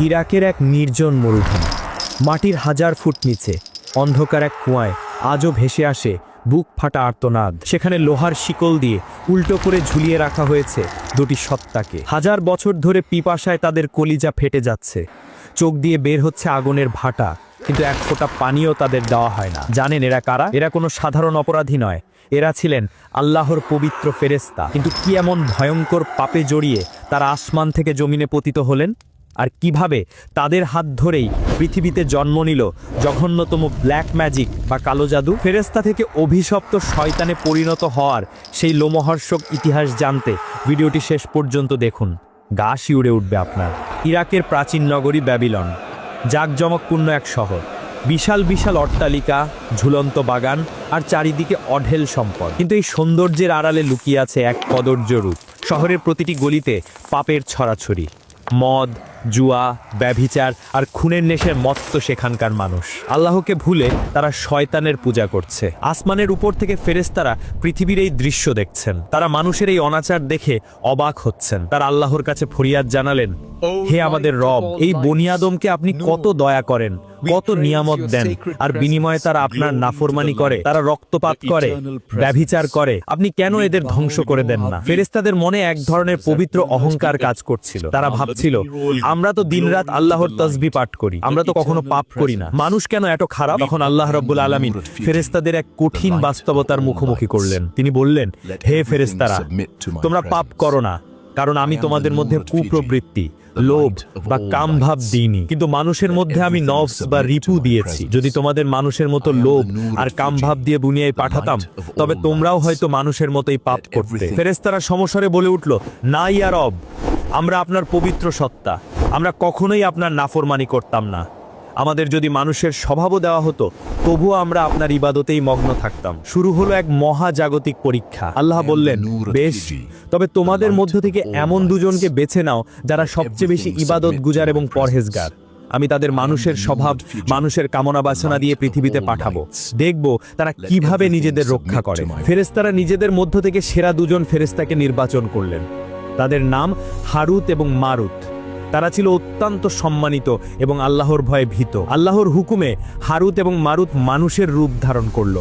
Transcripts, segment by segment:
ইরাকের এক নির্জন মরুভূমি, মাটির 1000 ফুট নিচে অন্ধকার এক কুয়ায় আজও ভেসে আসে বুক ফাটা আর্তনাদ। সেখানে লোহার শিকল দিয়ে উল্টো করে ঝুলিয়ে রাখা হয়েছে দুটি সত্তাকে। 1000 বছর ধরে পিপাসায় তাদের কলিজা ফেটে যাচ্ছে, চোখ দিয়ে বের হচ্ছে আগুনের ভাটা, কিন্তু এক ফোঁটা পানিও তাদের দেওয়া হয় না। জানেন এরা কারা? এরা কোনো সাধারণ অপরাধী নয়, এরা ছিলেন আল্লাহর পবিত্র ফেরেশতা। কিন্তু কি এমন ভয়ঙ্কর পাপে জড়িয়ে তারা আসমান থেকে জমিনে পতিত হলেন? আর কিভাবে তাদের হাত ধরেই পৃথিবীতে জন্ম নিল জঘন্যতম ব্ল্যাক ম্যাজিক বা কালো জাদু? ফেরেশতা থেকে অভিশপ্ত শয়তানে পরিণত হওয়ার সেই লোমহর্ষক ইতিহাস জানতে ভিডিওটি শেষ পর্যন্ত দেখুন, গা শিউরে উঠবে আপনার। ইরাকের প্রাচীন নগরী ব্যাবিলন, জাঁকজমকপূর্ণ এক শহর, বিশাল বিশাল অট্টালিকা, ঝুলন্ত বাগান আর চারিদিকে অঢেল সম্পদ। কিন্তু এই সৌন্দর্যের আড়ালে লুকিয়ে আছে এক কদর্য রূপ। শহরের প্রতিটি গলিতে পাপের ছড়াছড়ি, মদ, জুয়া, ব্যভিচার আর খুনের নেশার মত্ত সেখানকার মানুষ। আল্লাহকে ভুলে তারা শয়তানের পূজা করছে। আসমানের উপর থেকে ফেরেশতারা পৃথিবীর এই দৃশ্য দেখছেন, তারা মানুষের এই অনাচার দেখে অবাক হচ্ছেন। তারা আল্লাহর কাছে ফরিয়াদ জানালেন, হে আমাদের রব, এই বনি আদমকে আপনি কত দয়া করেন, কত নিয়ামত দেন, আর বিনিময়ে তারা আপনার নাফরমানি করে, তারা রক্তপাত করে, ব্যভিচার করে, আপনি কেন এদের ধ্বংস করে দেন না? ফেরেশতাদের মনে এক ধরনের পবিত্র অহংকার কাজ করছিল। তারা ভাবছিল, আমরা তো দিনরাত আল্লাহর তাসবিহ পাঠ করি, আমরা তো কখনো পাপ করি না, মানুষ কেন এত খারাপ? তখন আল্লাহ রাব্বুল আলামিন ফেরেশতাদের এক কঠিন বাস্তবতার মুখোমুখি করলেন। তিনি বললেন, হে ফেরেশতারা, তোমরা পাপ করো না, কারণ আমি তোমাদের মধ্যে কুপ্রবৃত্তি, লোভ বা কামভাব দিইনি, কিন্তু মানুষের মধ্যে আমি নফস বা রিপু দিয়েছি। যদি তোমাদের মানুষের মতো লোভ আর কামভাব দিয়ে দুনিয়ায় পাঠাতাম, তবে তোমরাও হয়তো মানুষের মতোই পাপ করতে। ফেরেশতারা সমস্বরে বলে উঠল, না ইয়া রব, আমরা আপনার পবিত্র সত্তা, আমরা কখনোই আপনার নাফরমানি করতাম না। আমাদের যদি মানুষের স্বভাবও দেওয়া হতো, তবুও আমরা আপনার ইবাদতেই মগ্ন থাকতাম। শুরু হলো এক মহাজাগতিক পরীক্ষা। আল্লাহ বললেন, বেশ, তবে তোমাদের মধ্য থেকে এমন দুজনকে বেছে নাও যারা সবচেয়ে বেশি ইবাদত গুজার এবং পরহেজগার। আমি তাদের মানুষের স্বভাব, মানুষের কামনা বাসনা দিয়ে পৃথিবীতে পাঠাবো, দেখব তারা কিভাবে নিজেদের রক্ষা করে। ফেরেশতারা নিজেদের মধ্য থেকে সেরা দুজন ফেরেশতাকে নির্বাচন করলেন। তাদের নাম হারুত এবং মারুত। তারা ছিল অত্যন্ত সম্মানিত এবং আল্লাহর ভয়ে ভীত। আল্লাহর হুকুমে হারুত এবং মারুত মানুষের রূপ ধারণ করল।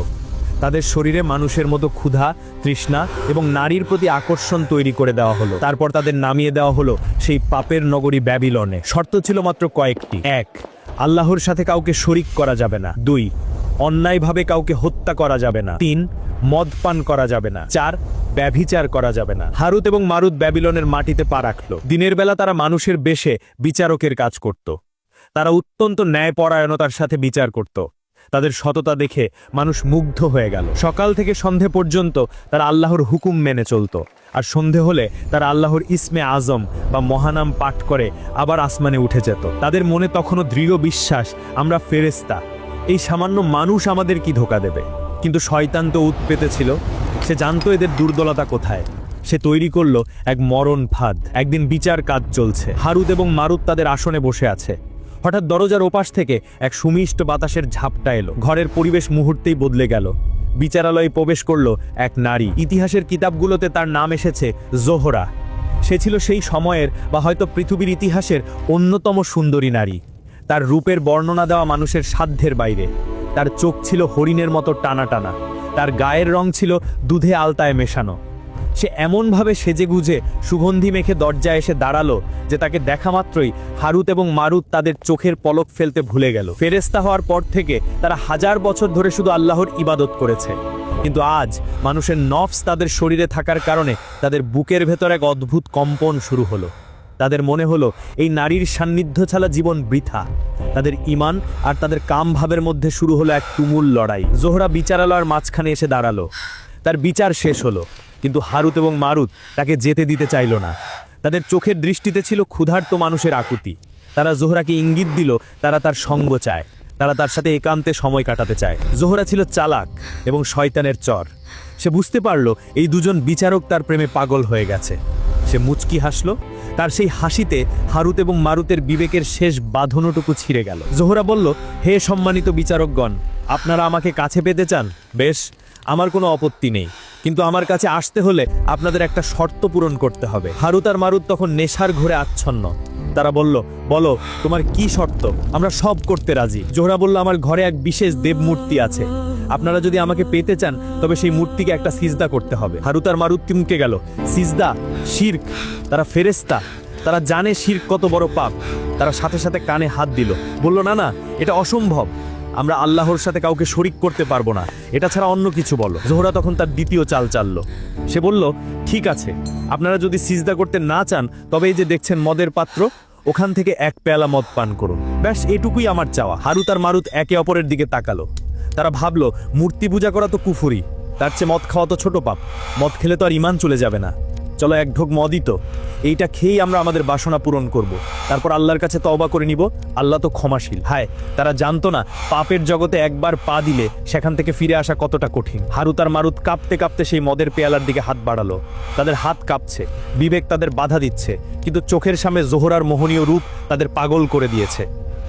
তাদের শরীরে মানুষের মতো ক্ষুধা, তৃষ্ণা এবং নারীর প্রতি আকর্ষণ তৈরি করে দেওয়া হলো। তারপর তাদের নামিয়ে দেওয়া হলো সেই পাপের নগরী ব্যাবিলনে। শর্ত ছিল মাত্র কয়েকটি। 1, আল্লাহর সাথে কাউকে শরিক করা যাবে না। 2, অন্যায়ভাবে কাউকে হত্যা করা যাবে না। 3, মদ পান করা যাবে না। 4, ব্যভিচার করা যাবে না। হারুত এবং মারুত ব্যাবিলনের মাটিতে পা রাখল। দিনের বেলা তারা মানুষের বেশে বিচারকের কাজ করত। তারা অত্যন্ত ন্যায়পরায়ণতার সাথে বিচার করত। তাদের সততা দেখে মানুষ মুগ্ধ হয়ে গেল। সকাল থেকে সন্ধে পর্যন্ত তারা আল্লাহর হুকুম মেনে চলত, আর সন্ধে হলে তারা আল্লাহর ইসমে আজম বা মহানাম পাঠ করে আবার আসমানে উঠে যেত। তাদের মনে তখনও দৃঢ় বিশ্বাস, আমরা ফেরেশতা, এই সামান্য মানুষ আমাদের কি ধোঁকা দেবে? কিন্তু শয়তান তো উৎপেতে ছিল, সে জানতো এদের দুর্বলতা কোথায়। সে তৈরি করলো এক মরণ ফাঁদ। একদিন বিচার কাজ চলছে, হারুত এবং মারুত তাদের আসনে বসে আছে। হঠাৎ দরজার ওপাশ থেকে এক সুমিষ্ট বাতাসের ঝাপটা এলো। ঘরের পরিবেশ মুহূর্তেই বদলে গেল। বিচারালয়ে প্রবেশ করলো এক নারী। ইতিহাসের কিতাবগুলোতে তার নাম এসেছে জোহরা। সে ছিল সেই সময়ের বা হয়তো পৃথিবীর ইতিহাসের অন্যতম সুন্দরী নারী। তার রূপের বর্ণনা দেওয়া মানুষের সাধ্যের বাইরে। তার চোখ ছিল হরিণের মতো টানা টানা, তার গায়ের রং ছিল দুধে আলতায় মেশানো। সে এমনভাবে সেজেগুজে সুগন্ধি মেখে দরজায় এসে দাঁড়ালো যে তাকে দেখা মাত্রই হারুত এবং মারুত তাদের চোখের পলক ফেলতে ভুলে গেল। ফেরেশতা হওয়ার পর থেকে তারা 1000 বছর ধরে শুধু আল্লাহর ইবাদত করেছে, কিন্তু আজ মানুষের নফস তাদের শরীরে থাকার কারণে তাদের বুকের ভেতর এক অদ্ভুত কম্পন শুরু হলো। তাদের মনে হলো এই নারীর সান্নিধ্য ছাড়া জীবন বৃথা। তাদের ঈমান আর তাদের কাম ভাবের মধ্যে শুরু হলো এক তুমুল লড়াই। জোহরা বিচারালয়ের মাঝখানে এসে দাঁড়ালো। তার বিচার শেষ হলো, কিন্তু হারুত এবং মারুত তাকে যেতে দিতে চাইল না। তাদের চোখের দৃষ্টিতে ছিল ক্ষুধার্ত মানুষের আকুতি। তারা জোহরাকে ইঙ্গিত দিল তারা তার সঙ্গ চায়, তারা তার সাথে একান্তে সময় কাটাতে চায়। জোহরা ছিল চালাক এবং শয়তানের চর। সে বুঝতে পারল এই দুজন বিচারক তার প্রেমে পাগল হয়ে গেছে। সে মুচকি হাসল। তার সেই হাসিতে হারুত এবং মারুতের বিবেকের শেষ বাঁধনটুকু ছিঁড়ে গেল। জোহরা বলল, হে সম্মানিত বিচারকগণ, আপনারা আমাকে কাছে পেতে চান? বেশ, আমার কোনো আপত্তি নেই, কিন্তু আমার কাছে আসতে হলে আপনাদের একটা শর্ত পূরণ করতে হবে। হারুত আর মারুত তখন নেশার ঘোরে আচ্ছন্ন। তারা বলল, বলো তোমার কি শর্ত? আমরা সব করতে রাজি। জোহরা বলল, আমার ঘরে এক বিশেষ দেব মূর্তি আছে, আপনারা যদি আমাকে পেতে চান তবে সেই মূর্তিকে একটা সিজদা করতে হবে। হারুত আর মারুত তিমকে গেল। সিজদা, শিরক, তারা ফেরেশতা, তারা জানে শিরক কত বড় পাপ। তারা সাথে সাথে কানে হাত দিল, বলল, না না, এটা অসম্ভব, আমরা আল্লাহর সাথে কাউকে শরিক করতে পারবো না, এটা ছাড়া অন্য কিছু বলো। জোহরা তখন তার দ্বিতীয় চাল চাললো। সে বলল, ঠিক আছে, আপনারা যদি সিজদা করতে না চান তবে এই যে দেখছেন মদের পাত্র, ওখান থেকে এক পেয়ালা মদ পান করুন, ব্যাস এটুকুই আমার চাওয়া। হারুত আর মারুত একে অপরের দিকে তাকালো। তারা ভাবলো, মূর্তি পূজা করা তো কুফরি, তার চেয়ে মদ খাওয়া তো ছোট পাপ, মদ খেলে তো আর ঈমান চলে যাবে না, চলো এক ঢোক মদই তো, এইটা খেয়েই আমরা আমাদের বাসনা পূরণ করব, তারপর আল্লাহর কাছে তওবা করে নিব, আল্লাহ তো ক্ষমাশীল। হায়, তারা জানতো না পাপের জগতে একবার পা দিলে সেখান থেকে ফিরে আসা কতটা কঠিন। হারুত আর মারুত কাঁপতে কাঁপতে সেই মদের পেয়ালার দিকে হাত বাড়ালো। তাদের হাত কাঁপছে, বিবেক তাদের বাধা দিচ্ছে, কিন্তু চোখের সামনে জোহরার মোহনীয় রূপ তাদের পাগল করে দিয়েছে।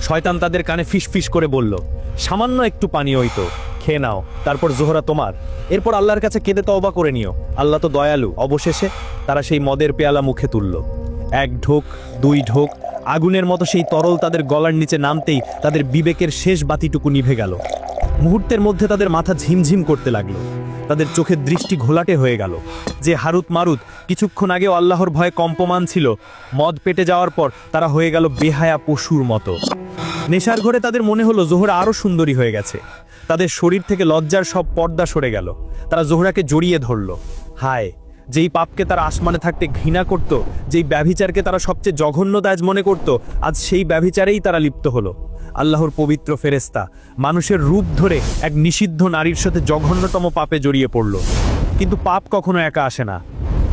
শয়তান তাদের কানে ফিসফিস করে বলল, সামান্য একটু পানি হইতো, খেয়ে নাও, তারপর জোহরা তোমার, এরপর আল্লাহর কাছে কেঁদে তওবা করে নিও, আল্লাহ তো দয়ালু। অবশেষে তারা সেই মদের পেয়ালা মুখে তুলল। এক ঢোক, দুই ঢোক, আগুনের মতো সেই তরল তাদের গলার নিচে নামতেই তাদের বিবেকের শেষ বাতিটুকু নিভে গেল। মুহূর্তের মধ্যে তাদের মাথা ঝিমঝিম করতে লাগলো, তাদের চোখের দৃষ্টি ঘোলাটে হয়ে গেল। যে হারুত মারুত কিছুক্ষণ আগেও আল্লাহর ভয়ে কম্পমান ছিল, মদ পেটে যাওয়ার পর তারা হয়ে গেল বেহায়া পশুর মতো। নেশার ঘরে তাদের মনে হলো জোহরা আরো সুন্দরী হয়ে গেছে। তাদের শরীর থেকে লজ্জার সব পর্দা সরে গেল। তারা জোহরাকে জড়িয়ে ধরল। হায়, যেই পাপকে তারা আসমানে থাকতে ঘৃণা করত, যেই ব্যভিচারকে তারা সবচেয়ে জঘন্য দাজ মনে করত, আজ সেই ব্যভিচারেই তারা লিপ্ত হলো। আল্লাহর পবিত্র ফেরেশতা মানুষের রূপ ধরে এক নিষিদ্ধ নারীর সাথে জঘন্যতম পাপে জড়িয়ে পড়ল। কিন্তু পাপ কখনো একা আসে না,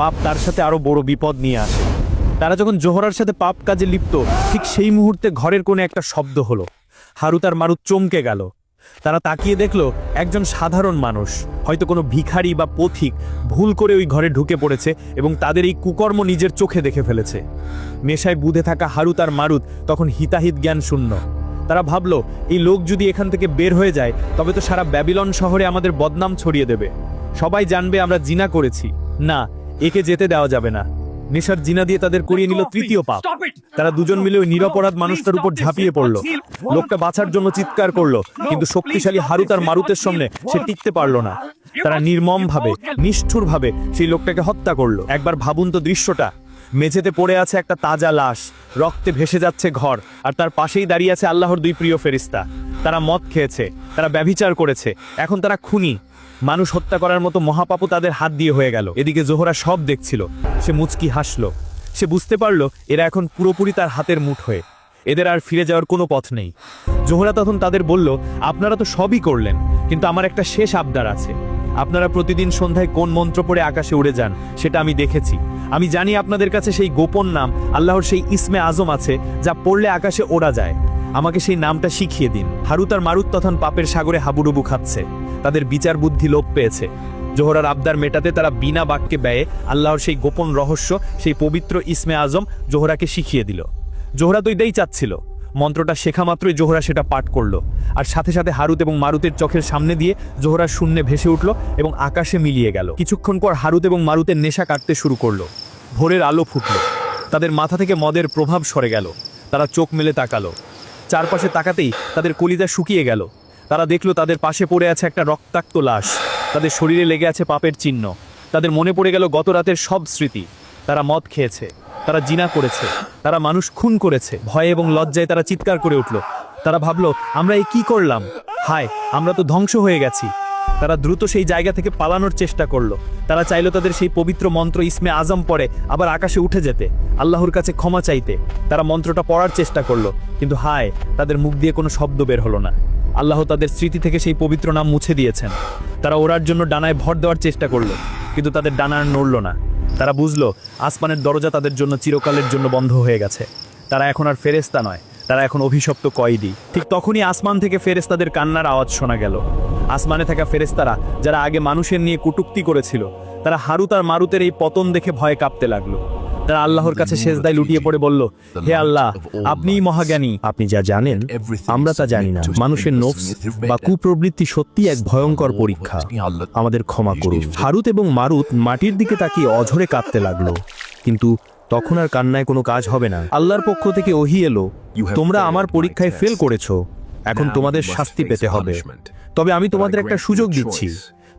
পাপ তার সাথে আরো বড় বিপদ নিয়ে আসে। তারা যখন জোহরার সাথে পাপ কাজে লিপ্ত, ঠিক সেই মুহূর্তে ঘরের কোণে একটা শব্দ হলো। হারুত আর মারুত চমকে গেল। তারা তাকিয়ে দেখলো একজন সাধারণ মানুষ, হয়তো কোনো ভিখারি বা পথিক, ভুল করে ওই ঘরে ঢুকে পড়েছে এবং তাদের এই কুকর্ম নিজের চোখে দেখে ফেলেছে। নেশায় বুঁধে থাকা হারুত আর মারুত তখন হিতাহিত জ্ঞান শূন্য। তারা ভাবলো, এই লোক যদি এখান থেকে বের হয়ে যায় তবে তো সারা ব্যাবিলন শহরে আমাদের বদনাম ছড়িয়ে দেবে, সবাই জানবে আমরা জিনা করেছি। না, একে যেতে দেওয়া যাবে না। নেশার জিনা দিয়ে তাদের করিয়ে নিল তৃতীয় পাপ। তারা দুজন মিলে ওই নিরপরাধ মানুষটার উপর ঝাঁপিয়ে পড়লো। লোকটা বাঁচার জন্য চিৎকার করলো, কিন্তু শক্তিশালী হারুত আর মারুতের সামনে সে টিকতে পারলো না। তারা নির্মমভাবে, নিষ্ঠুরভাবে সেই লোকটাকে হত্যা করলো। একবার ভাবুন তো দৃশ্যটা, মেঝেতে পড়ে আছে একটা তাজা লাশ, রক্তে ভেসে যাচ্ছে ঘর, আর তার পাশেই দাঁড়িয়ে আছে আল্লাহর দুই প্রিয় ফেরেশতা। তারা মদ খেয়েছে, তারা ব্যভিচার করেছে, এখন তারা খুনি। মানুষ হত্যা করার মতো মহাপাপও তাদের হাত দিয়ে হয়ে গেল। এদিকে জোহরা সব দেখছিল, সে মুচকি হাসলো। সে বুঝতে পারলো এরা এখন পুরোপুরি তার হাতের মুঠোয়, এদের আর ফিরে যাওয়ার কোনো পথ নেই। জোহরা তখন তাদের বলল, আপনারা তো সবই করলেন, কিন্তু আমার একটা শেষ আবদার আছে। আপনারা প্রতিদিন সন্ধ্যায় কোন মন্ত্র পড়ে আকাশে উড়ে যান সেটা আমি দেখেছি। আমি জানি আপনাদের কাছে সেই গোপন নাম, আল্লাহর সেই ইসমে আজম আছে যা পড়লে আকাশে ওড়া যায়। আমাকে সেই নামটা শিখিয়ে দিন। হারুত আর মারুত তখন পাপের সাগরে হাবুডুবু খাচ্ছে, তাদের বিচার বুদ্ধি লোপ পেয়েছে। জোহরার আবদার মেটাতে তারা বিনা বাক্যে ব্যয়ে আল্লাহর সেই গোপন রহস্য, সেই পবিত্র ইসমে আজম জোহরাকে শিখিয়ে দিল। জোহরা তো এটাই চাচ্ছিল। মন্ত্রটা শেখা মাত্রই জোহরা সেটা পাঠ করলো, আর সাথে সাথে হারুত এবং মারুতের চোখের সামনে দিয়ে জোহরা শূন্যে ভেসে উঠল এবং আকাশে মিলিয়ে গেল। কিছুক্ষণ পর হারুত এবং মারুতের নেশা কাটতে শুরু করলো। ভোরের আলো ফুটল, তাদের মাথা থেকে মদের প্রভাব সরে গেল। তারা চোখ মেলে তাকালো, চারপাশে তাকাতেই তাদের কলিজা শুকিয়ে গেল। তারা দেখলো তাদের পাশে পড়ে আছে একটা রক্তাক্ত লাশ, তাদের শরীরে লেগে আছে পাপের চিহ্ন। তাদের মনে পড়ে গেল গত রাতের সব স্মৃতি। তারা মদ খেয়েছে, তারা জিনা করেছে, তারা মানুষ খুন করেছে। ভয়ে এবং লজ্জায় তারা চিৎকার করে উঠল। তারা ভাবলো, আমরা এই কি করলাম? হায়, আমরা তো ধ্বংস হয়ে গেছি। তারা দ্রুত সেই জায়গা থেকে পালানোর চেষ্টা করলো। তারা চাইলো তাদের সেই পবিত্র মন্ত্র ইসমে আজম পড়ে আবার আকাশে উঠে যেতে, আল্লাহর কাছে ক্ষমা চাইতে। তারা মন্ত্রটা পড়ার চেষ্টা করলো, কিন্তু হায়, তাদের মুখ দিয়ে কোনো শব্দ বের হলো না। আল্লাহ তাদের স্মৃতি থেকে সেই পবিত্র নাম মুছে দিয়েছেন। তারা ওড়ার জন্য ডানায় ভর দেওয়ার চেষ্টা করলো, কিন্তু তাদের ডানা আর নড়ল না। তারা বুঝলো আসমানের দরজা তাদের জন্য চিরকালের জন্য বন্ধ হয়ে গেছে। তারা এখন আর ফেরেশতা নয়, তারা এখন অভিশপ্ত কয়েদি। ঠিক তখনই আসমান থেকে ফেরেশতাদের কান্নার আওয়াজ শোনা গেল। আসমানে থাকা ফেরেশতারা যারা আগে মানুষের নিয়ে কটূক্তি করেছিল, তারা হারুত আর মারুতের এই পতন দেখে ভয়ে কাঁপতে লাগলো। তারা আল্লাহর কাছে সেজদায় লুটিয়ে পড়ে বলল, হে আল্লাহ, আপনিই মহাজ্ঞানী, আপনি যা জানেন আমরা তা জানি না। মানুষের নফস বা কুপ্রবৃত্তি সত্যি এক ভয়ঙ্কর পরীক্ষা, আমাদের ক্ষমা করুন। হারুত এবং মারুত মাটির দিকে তাকিয়ে অঝরে কাঁদতে লাগলো, কিন্তু তখন আর কান্নায় কোনো কাজ হবে না। আল্লাহর পক্ষ থেকে ওহী এলো, তোমরা আমার পরীক্ষায় ফেল করেছো, এখন তোমাদের শাস্তি পেতে হবে। তবে আমি তোমাদের একটা সুযোগ দিচ্ছি,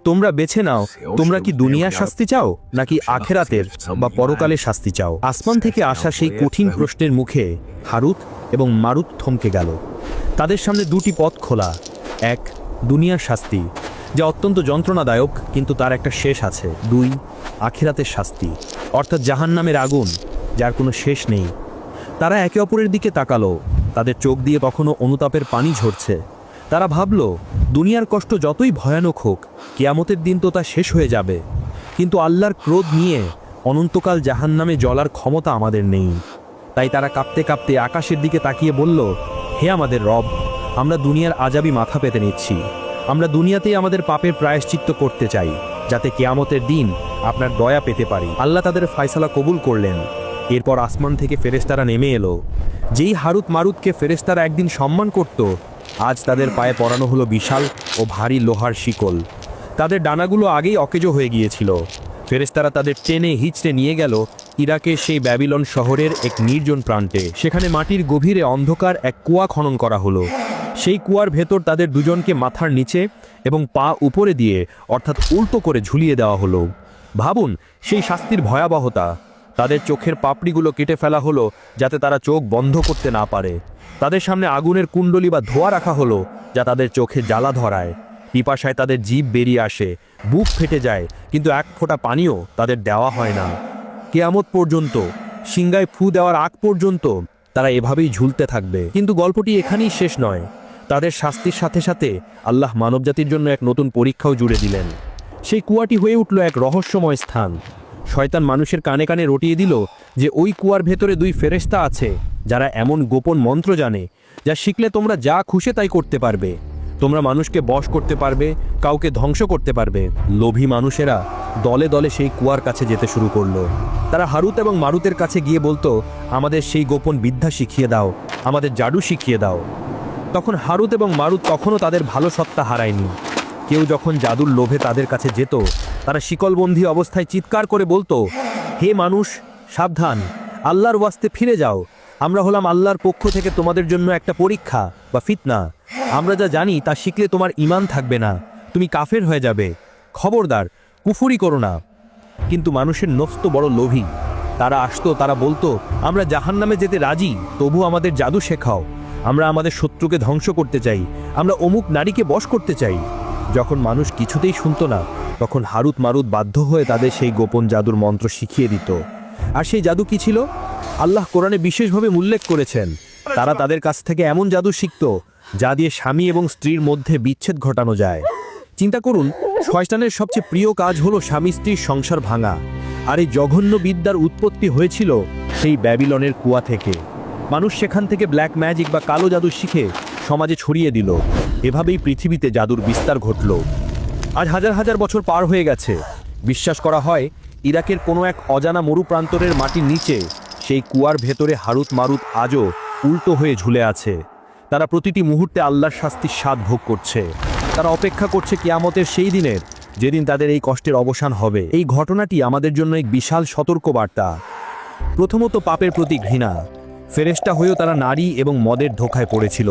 তোমরা বেছে নাও, তোমরা কি দুনিয়ার শাস্তি চাও নাকি আখেরাতের বা পরকালের শাস্তি চাও। আসমান থেকে আসা সেই কঠিন প্রশ্নের মুখে হারুত এবং মারুত থমকে গেল। তাদের সামনে দুটি পথ খোলা। এক, দুনিয়ার শাস্তি, যা অত্যন্ত যন্ত্রণাদায়ক কিন্তু তার একটা শেষ আছে। দুই, আখিরাতের শাস্তি, অর্থাৎ জাহান্নামের আগুন, যার কোনো শেষ নেই। তারা একে অপরের দিকে তাকালো, তাদের চোখ দিয়ে তখনও অনুতাপের পানি ঝরছে। তারা ভাবল, দুনিয়ার কষ্ট যতই ভয়ানক হোক, কিয়ামতের দিন তো তা শেষ হয়ে যাবে, কিন্তু আল্লাহর ক্রোধ নিয়ে অনন্তকাল জাহান্নামে জ্বলার ক্ষমতা আমাদের নেই। তাই তারা কাঁপতে কাঁপতে আকাশের দিকে তাকিয়ে বলল, হে আমাদের রব, আমরা দুনিয়ার আযাবই মাথা পেতে নিচ্ছি। আমরা দুনিয়াতেই আমাদের পাপের প্রায়শ্চিত্ত করতে চাই, যাতে কিয়ামতের দিন আপনার দয়া পেতে পারি। আল্লাহ তাদের ফয়সালা কবুল করলেন। এরপর আসমান থেকে ফেরেশতারা নেমে এলো। যেই হারুত মারুতকে ফেরেশতারা একদিন সম্মান করত, আজ তাদের পায়ে পরানো হলো বিশাল ও ভারী লোহার শিকল। তাদের ডানাগুলো আগেই অকেজো হয়ে গিয়েছিল। ফেরেশতারা তাদের টেনে হিচড়ে নিয়ে গেল ইরাকের সেই ব্যাবিলন শহরের এক নির্জন প্রান্তে। সেখানে মাটির গভীরে অন্ধকার এক কুয়া খনন করা হলো। সেই কুয়ার ভেতর তাদের দুজনকে মাথার নিচে এবং পা উপরে দিয়ে, অর্থাৎ উল্টো করে ঝুলিয়ে দেওয়া হলো। ভাবুন সেই শাস্তির ভয়াবহতা। তাদের চোখের পাপড়িগুলো কেটে ফেলা হলো যাতে তারা চোখ বন্ধ করতে না পারে। তাদের সামনে আগুনের কুণ্ডলি বা ধোঁয়া রাখা হলো, যা তাদের চোখে জ্বালা ধরায়। পিপাসায় তাদের জিভ বেরিয়ে আসে, বুক ফেটে যায়, কিন্তু এক ফোঁটা পানিও তাদের দেওয়া হয় না। কিয়ামত পর্যন্ত, সিংগায় ফু দেওয়ার আগ পর্যন্ত তারা এভাবেই ঝুলতে থাকবে। কিন্তু গল্পটি এখানেই শেষ নয়। তাদের শাস্তির সাথে সাথে আল্লাহ মানবজাতির জন্য এক নতুন পরীক্ষাও জুড়ে দিলেন। সেই কুয়াটি হয়ে উঠল এক রহস্যময় স্থান। শয়তান মানুষের কানে কানে রটিয়ে দিল যে ওই কুয়ার ভেতরে দুই ফেরেশতা আছে, যারা এমন গোপন মন্ত্র জানে, যা শিখলে তোমরা যা খুশি তাই করতে পারবে। তোমরা মানুষকে বশ করতে পারবে, কাউকে ধ্বংস করতে পারবে। লোভী মানুষেরা দলে দলে সেই কুয়ার কাছে যেতে শুরু করলো। তারা হারুত এবং মারুতের কাছে গিয়ে বলতো, আমাদের সেই গোপন বিদ্যা শিখিয়ে দাও, আমাদের জাদু শিখিয়ে দাও। তখন হারুত এবং মারুত তখনও তাদের ভালো সত্তা হারায়নি। কেউ যখন জাদুর লোভে তাদের কাছে যেত, তারা শিকলবন্দি অবস্থায় চিৎকার করে বলতো, হে মানুষ, সাবধান, আল্লাহর ওয়াস্তে ফিরে যাও। আমরা হলাম আল্লাহর পক্ষ থেকে তোমাদের জন্য একটা পরীক্ষা বা ফিতনা। আমরা যা জানি তা শিখলে তোমার ঈমান থাকবে না, তুমি কাফের হয়ে যাবে। খবরদার, কুফরি করো না। কিন্তু মানুষের নফস তো বড় লোভী। তারা আসতো, তারা বলতো, আমরা জাহান্নামে যেতে রাজি, তবু আমাদের জাদু শেখাও। আমরা আমাদের শত্রুকে ধ্বংস করতে চাই, আমরা অমুক নারীকে বশ করতে চাই। যখন মানুষ কিছুতেই শুনতো না, তখন হারুত মারুত বাধ্য হয়ে তাদের সেই গোপন জাদুর মন্ত্র শিখিয়ে দিত। আর সেই জাদু কি ছিল? আল্লাহ কোরআনে বিশেষভাবে উল্লেখ করেছেন, তারা তাদের কাছ থেকে এমন জাদু শিখত যা দিয়ে স্বামী এবং স্ত্রীর মধ্যে বিচ্ছেদ ঘটানো যায়। চিন্তা করুন, শয়তানের সবচেয়ে প্রিয় কাজ হলো স্বামী স্ত্রীর সংসার ভাঙা। আর এই জঘন্য বিদ্যার উৎপত্তি হয়েছিল সেই ব্যাবিলনের কুয়া থেকে। মানুষ সেখান থেকে ব্ল্যাক ম্যাজিক বা কালো জাদু শিখে সমাজে ছড়িয়ে দিল। এভাবেই পৃথিবীতে জাদুর বিস্তার ঘটল। আজ হাজার হাজার বছর পার হয়ে গেছে। বিশ্বাস করা হয় ইরাকের কোনো এক অজানা মরুপ্রান্তরের মাটির নিচে সেই কুয়ার ভেতরে হারুত মারুত আজও উল্টো হয়ে ঝুলে আছে। তারা প্রতিটি মুহূর্তে আল্লাহর শাস্তির স্বাদ ভোগ করছে। তারা অপেক্ষা করছে কিয়ামতের সেই দিনের, যেদিন তাদের এই কষ্টের অবসান হবে। এই ঘটনাটি আমাদের জন্য এক বিশাল সতর্কবার্তা। প্রথমত, পাপের প্রতি ঘৃণা। ফেরেশতা হয়েও তারা নারী এবং মদের ধোঁকায় পড়েছিল।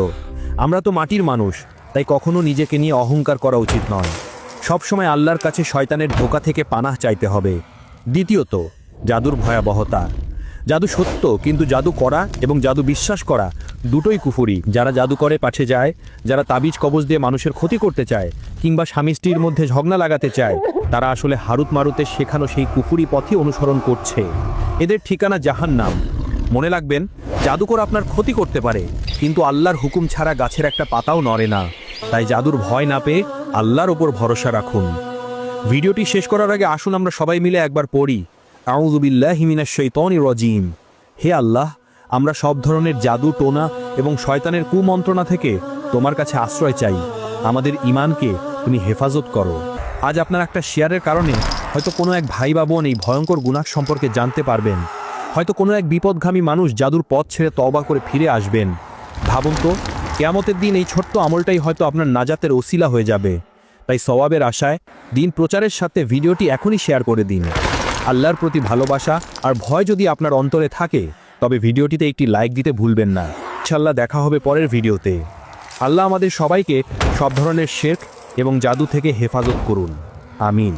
আমরা তো মাটির মানুষ, তাই কখনো নিজেকে নিয়ে অহংকার করা উচিত নয়। সবসময় আল্লাহর কাছে শয়তানের ধোঁকা থেকে পানাহ চাইতে হবে। দ্বিতীয়ত, জাদুর ভয়াবহতা। জাদু সত্য, কিন্তু জাদু করা এবং জাদু বিশ্বাস করা দুটোই কুফরি। যারা জাদু করে পাছে যায়, যারা তাবিজ কবজ দিয়ে মানুষের ক্ষতি করতে চায়, কিংবা স্বামী স্ত্রীর মধ্যে ঝগড়া লাগাতে চায়, তারা আসলে হারুত মারুতের শেখানো সেই কুফরি পথই অনুসরণ করছে। এদের ঠিকানা জাহান্নাম। মনে রাখবেন, জাদুকর আপনার ক্ষতি করতে পারে, কিন্তু আল্লাহর হুকুম ছাড়া গাছের একটা পাতাও নড়ে না। তাই জাদুর ভয় না পেয়ে আল্লাহর ওপর ভরসা রাখুন। ভিডিওটি শেষ করার আগে আসুন আমরা সবাই মিলে একবার পড়ি, আউযু বিল্লাহি মিনাশ শাইতানির রাজিম। হে আল্লাহ, আমরা সব ধরনের জাদু, টোনা এবং শয়তানের কুমন্ত্রণা থেকে তোমার কাছে আশ্রয় চাই। আমাদের ঈমানকে তুমি হেফাজত করো। আজ আপনার একটা শেয়ারের কারণে হয়তো কোনো এক ভাই বা বোন এই ভয়ঙ্কর গুনাহ সম্পর্কে জানতে পারবেন। হয়তো কোনো এক বিপদগামী মানুষ জাদুর পথ ছেড়ে তওবা করে ফিরে আসবেন। ভাবুন তো, কিয়ামতের দিন এই ছোট্ট আমলটাই হয়তো আপনার নাজাতের ওসিলা হয়ে যাবে। তাই সওয়াবের আশায় দিন প্রচারের সাথে ভিডিওটি এখনই শেয়ার করে দিন। আল্লাহর প্রতি ভালোবাসা আর ভয় যদি আপনার অন্তরে থাকে তবে ভিডিওটিতে একটি লাইক দিতে ভুলবেন না। ইনশাআল্লাহ দেখা হবে পরের ভিডিওতে। আল্লাহ আমাদের সবাইকে সব ধরনের শিরক এবং জাদু থেকে হেফাজত করুন। আমিন।